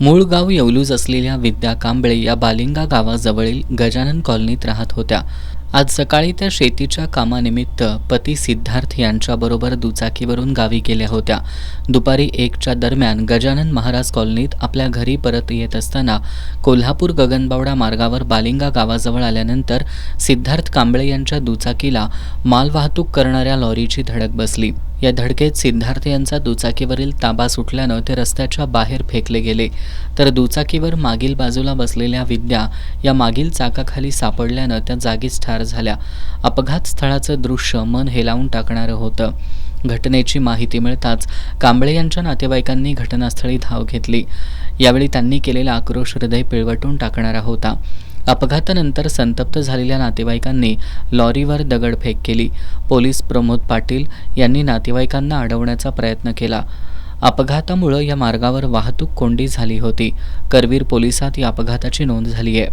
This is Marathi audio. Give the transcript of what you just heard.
मूळ गाव येवलूज असलेल्या विद्या कांबळे या बालिंगा गावाजवळील गजानन कॉलनीत राहत होत्या. आज सकाळी त्या शेतीच्या कामानिमित्त पती सिद्धार्थ यांच्याबरोबर दुचाकीवरून गावी गेल्या होत्या. दुपारी 1च्या दरम्यान गजानन महाराज कॉलनीत आपल्या घरी परत येत असताना कोल्हापूर गगनबावडा मार्गावर बालिंगा गावाजवळ आल्यानंतर सिद्धार्थ कांबळे यांच्या दुचाकीला मालवाहतूक करणाऱ्या लॉरीची धडक बसली. या धडकेत सिद्धार्थ यांचा दुचाकीवरील ताबा सुटल्यानं ते रस्त्याच्या बाहेर फेकले गेले, तर दुचाकीवर मागील बाजूला बसलेल्या विद्या या मागील चाकाखाली सापडल्यानं त्या जागीच ठार झाल्या. अपघात स्थळाचं दृश्य मन हेलावून टाकणारं होतं. घटनेची माहिती मिळताच कांबळे यांच्या नातेवाईकांनी घटनास्थळी धाव घेतली. यावेळी त्यांनी केलेला आक्रोश हृदय पिळवटून टाकणारा होता. अपघातानंतर संतप्त झालेल्या नातेवाईकांनी लॉरीवर दगडफेक केली. पोलीस प्रमोद पाटील यांनी नातेवाईकांना अडवण्याचा प्रयत्न केला. अपघातामुळे या मार्गावर वाहतूक कोंडी झाली होती. करवीर पोलिसात या अपघाताची नोंद झाली आहे.